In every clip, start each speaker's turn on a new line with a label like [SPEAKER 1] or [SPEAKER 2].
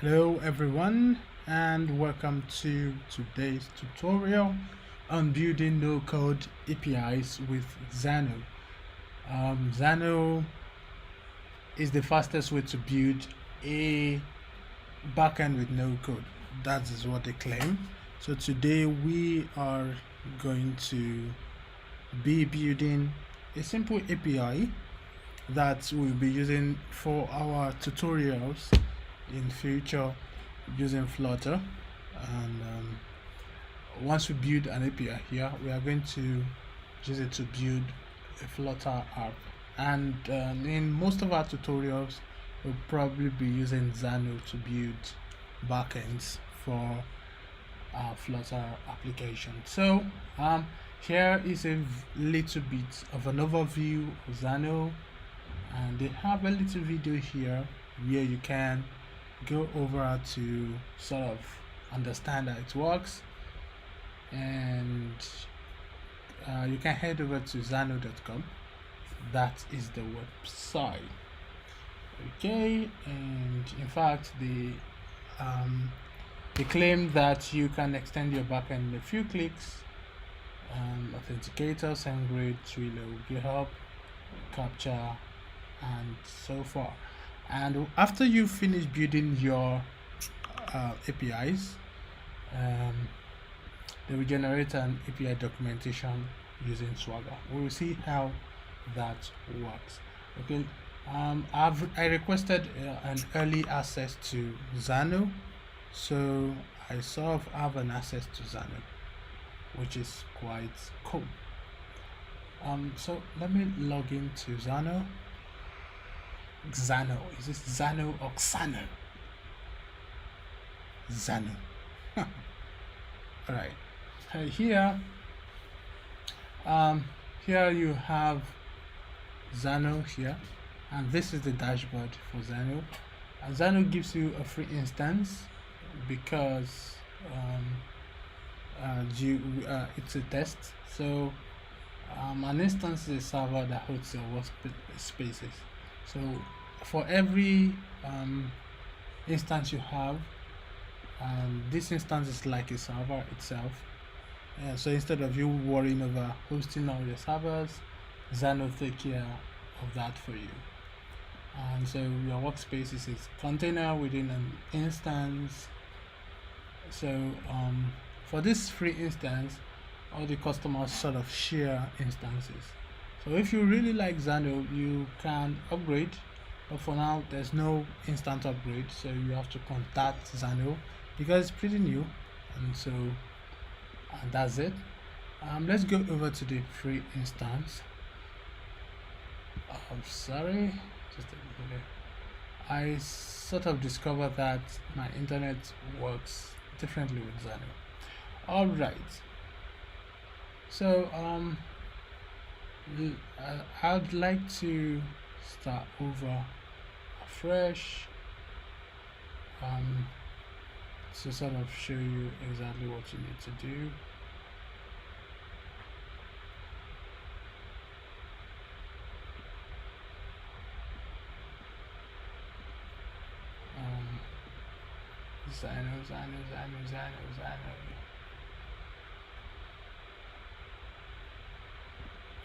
[SPEAKER 1] Hello everyone and welcome to today's tutorial on building no code APIs with Xano. Xano is the fastest way to build a backend with no code. That is what they claim. So today we are going to be building a simple API that we'll be using for our tutorials in future using Flutter. And once we build an API here, we are going to use it to build a Flutter app. And in most of our tutorials, we'll probably be using Xano to build backends for our Flutter application. So here is a little bit of an overview of Xano, and they have a little video here where you can go over to sort of understand how it works, and you can head over to xano.com. that is the website. Okay, and in fact they claim that you can extend your backend in a few clicks. Authenticator, SendGrid, Twilio, GitHub, Captcha, and so forth. And after you finish building your APIs, they will generate an API documentation using Swagger. We will see how that works. Okay, I requested an early access to Xano, so I sort of have an access to Xano, which is quite cool. So let me log into Xano. Xano, is this Xano or Xano? Xano. All right. Here you have Xano here, and this is the dashboard for Xano. And Xano gives you a free instance because it's a test. So an instance is a server that hosts your workspaces. So for every instance you have, this instance is like a server itself. So instead of you worrying over hosting all your servers, Xano take care of that for you. And so your workspace is a container within an instance. So for this free instance, all the customers sort of share instances. So if you really like Xano, you can upgrade, but for now there's no instant upgrade, so you have to contact Xano because it's pretty new. And so that's it. Let's go over to the free instance. Sorry, just a minute. I sort of discovered that my internet works differently with Xano. All right. So I'd like to start over afresh to sort of show you exactly what you need to do. Xano.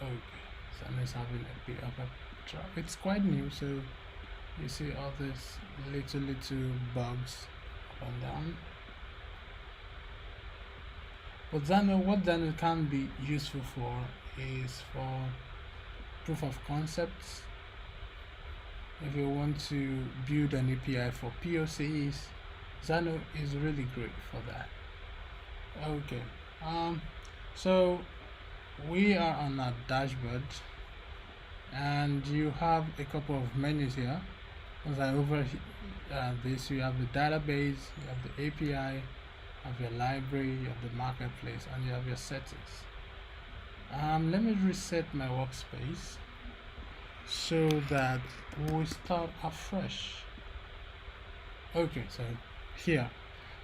[SPEAKER 1] Okay, Xano is having a bit of a trouble. It's quite new, so you see all these little bugs up and down. But what Xano can be useful for is for proof of concepts. If you want to build an API for POCs, Xano is really great for that. Okay, so we are on our dashboard, and you have a couple of menus here. As I over this, you have the database, you have the API, you have your library, you have the marketplace, and you have your settings. Let me reset my workspace so that we start afresh. Okay, so here,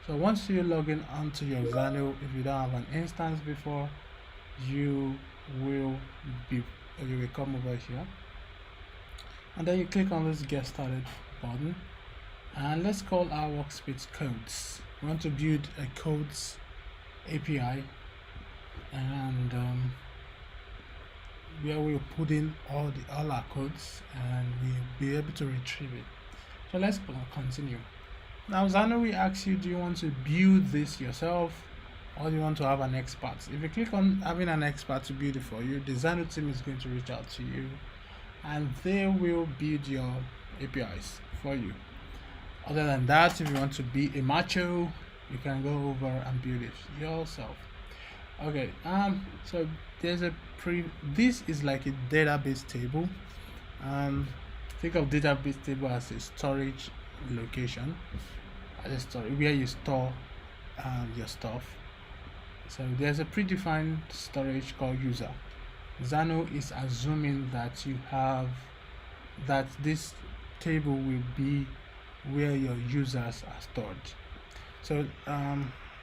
[SPEAKER 1] so once you log in onto your Xano, if you don't have an instance before, you will come over here, and then you click on this get started button, and let's call our workspace codes. We want to build a codes API, and where we'll put in all our codes and we'll be able to retrieve it. So let's continue. Now Xano will ask you, do you want to build this yourself or do you want to have an expert? If you click on having an expert to build it for you, the Xano team is going to reach out to you and they will build your APIs for you. Other than that, if you want to be a macho, you can go over and build it yourself. Okay, so there's this is like a database table. Think of database table as a storage location, as a storage where you store your stuff. So there's a predefined storage called user. Xano is assuming that this table will be where your users are stored. So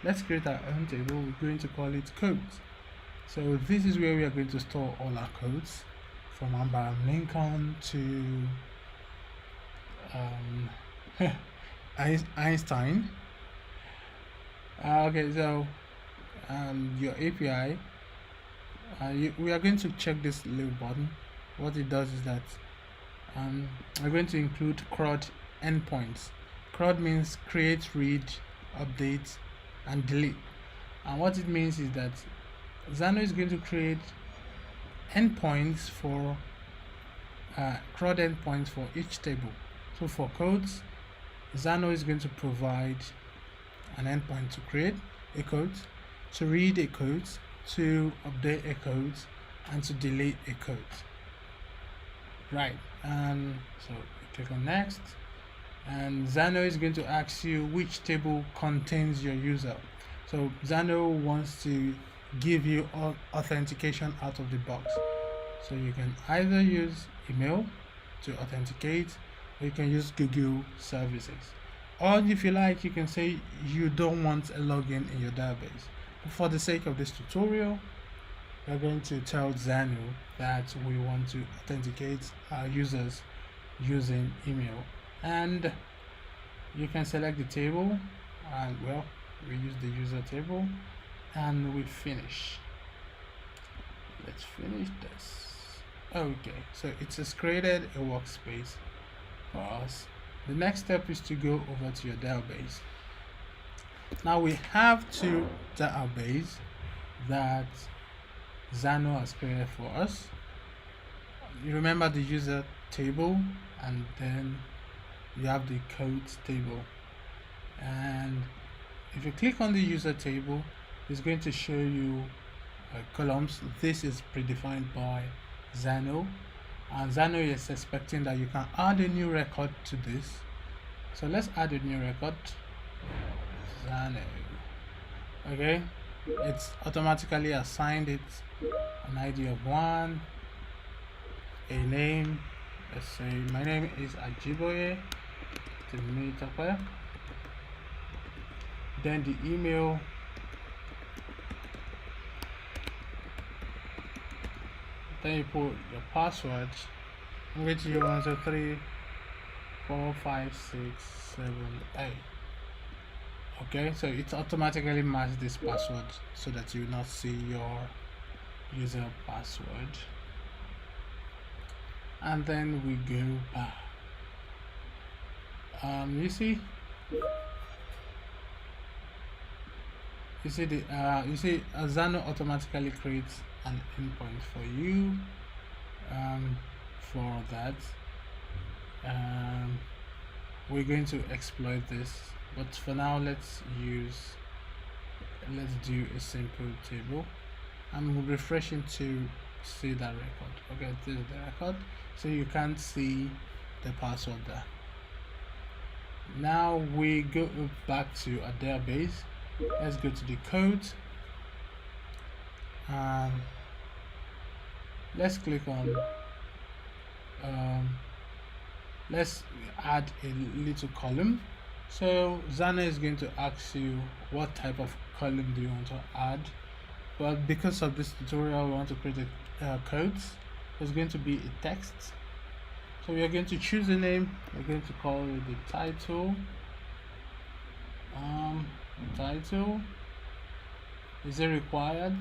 [SPEAKER 1] let's create our own table. We're going to call it codes. So this is where we are going to store all our codes, from Abraham Lincoln to Einstein. Okay, so your API, we are going to check this little button. What it does is that we're going to include CRUD endpoints. CRUD means create, read, update, and delete. And what it means is that Xano is going to create endpoints for CRUD endpoints for each table. So for codes, Xano is going to provide an endpoint to create a code, to read a code, to update a code, and to delete a code. Right, so click on next, and Xano is going to ask you which table contains your user. So Xano wants to give you authentication out of the box. So you can either use email to authenticate, or you can use Google services. Or if you like, you can say you don't want a login in your database. But for the sake of this tutorial, we're going to tell Xano that we want to authenticate our users using email. And you can select the table, and well, we use the user table, and we finish. Let's finish this. Okay, so it has created a workspace for us. The next step is to go over to your database. Now we have two databases that Xano has created for us. You remember the user table, and then you have the codes table. And if you click on the user table, it's going to show you columns. This is predefined by Xano, and Xano is expecting that you can add a new record to this. So let's add a new record. Xano. Okay, it's automatically assigned it an ID of 1, a name. Let's say my name is Ajiboye Temitope. Then the email, then you put your password, which you want to 3, 4, 5, 6, 7, 8. Okay, so it automatically matches this password so that you will not see your user password. And then we go back. You see Xano automatically creates an endpoint for you for that. We're going to exploit this, but for now let's do a simple table. I'm refreshing to see that record. Okay, this is the record, so you can't see the password there. Now we go back to our database. Let's go to the code. Let's click on let's add a little column. So Xano is going to ask you what type of column do you want to add, but because of this tutorial we want to create a codes. There's going to be a text, So we are going to choose a name. We're going to call it the title. Title. Is it required?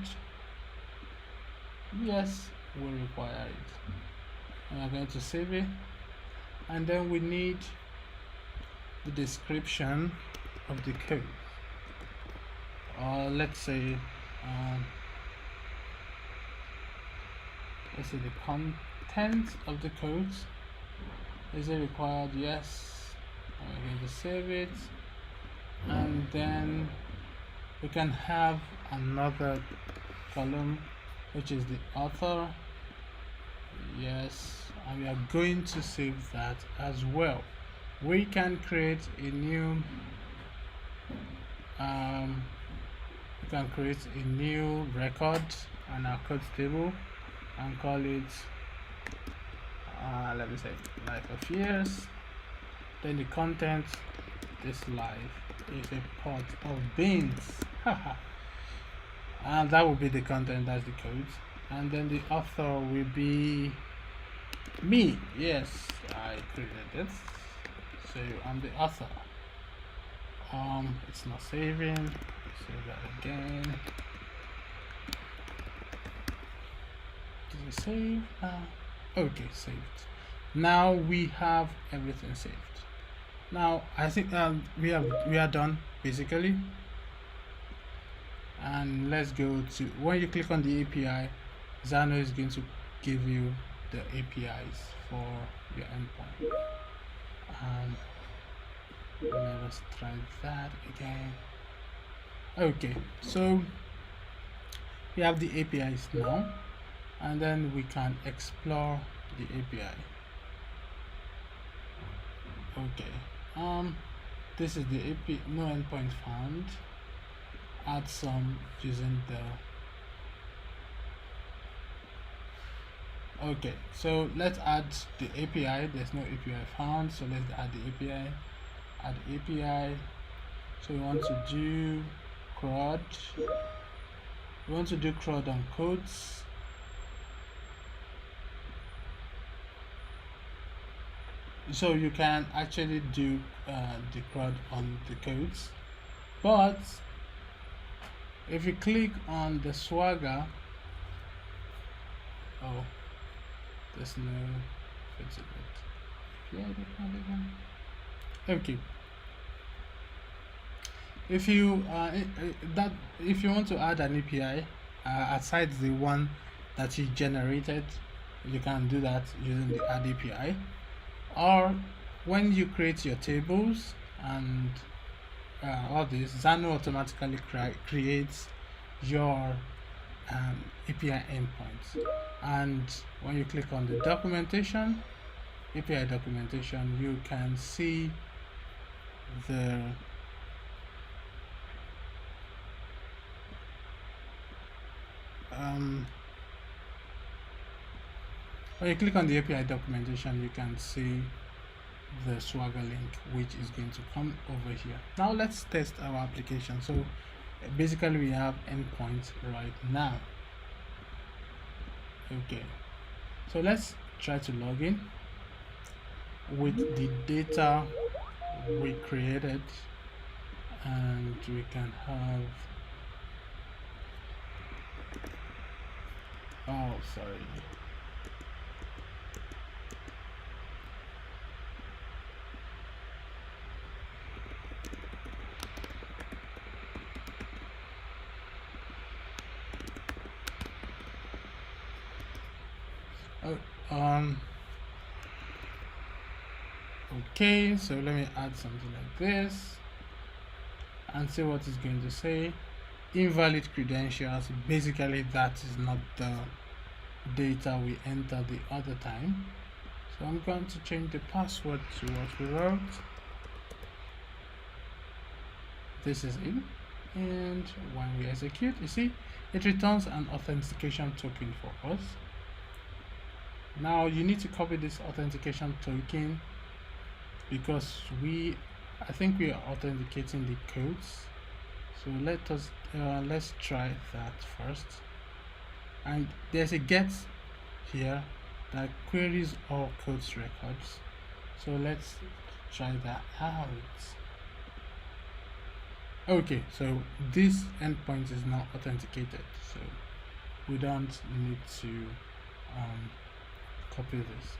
[SPEAKER 1] Yes, we require it. And we're going to save it. And then we need the description of the code. Let's say the content of the code. Is it required? Yes. And we're going to save it. And then we can have another column, which is the author. Yes, and we are going to save that as well. We can create a new record on our code table and call it let me say life of years. Then the content, this life is a pot of beans. And that will be the content, that's the code. And then the author will be me. Yes, I created it, so I'm the author. It's not saving. Save that again. Did it save? Okay, saved. Now we have everything saved. Now I think we are done basically. And let's go to, when you click on the API, Xano is going to give you the APIs for your endpoint. Let's try that again. Okay, so we have the APIs now, and then we can explore the API. Okay, this is the API, no endpoint found. Add some using the, okay, so let's add the API. There's no API found, so let's add the API. Add API. So we want to do CRUD. We want to do CRUD on codes. So you can actually do the CRUD on the codes, but if you click on the Swagger, oh, there's no fix it. Yeah, okay. If you if you want to add an API aside the one that you generated, you can do that using the add API. Or when you create your tables and all this, Xano automatically creates your API endpoints. And when you click on the documentation, API documentation, you can see the when you click on the API documentation, you can see the Swagger link, which is going to come over here. Now let's test our application. So basically we have endpoints right now. Okay, so let's try to log in with the data we created, and we can have, oh sorry, okay, so let me add something like this and see what it's going to say. Invalid credentials. Basically that is not the data we entered the other time, so I'm going to change the password to what we wrote. This is it, and when we execute, you see it returns an authentication token for us. Now you need to copy this authentication token because I think we are authenticating the codes. So let's try that first. And there's a get here that queries all codes records. So let's try that out. Okay, so this endpoint is not authenticated, so we don't need to copy this.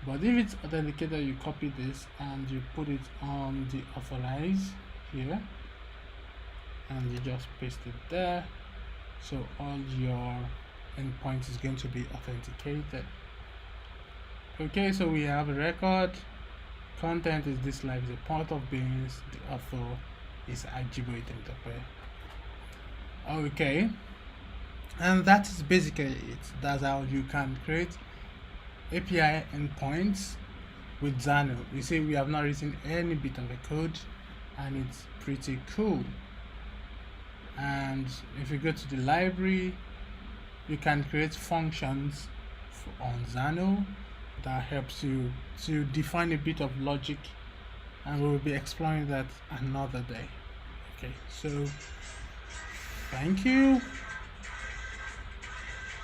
[SPEAKER 1] But if it's authenticated, you copy this and you put it on the authorize here, and you just paste it there. So all your endpoints is going to be authenticated. Okay, so we have a record. Content is this live, the point of beans, the author is Ajibo Itentope. Okay, and that is basically it. That's how you can create API endpoints with Xano. You see, we have not written any bit of the code, and it's pretty cool. And if you go to the library, you can create functions on Xano that helps you to define a bit of logic, and we will be exploring that another day. Okay, so thank you.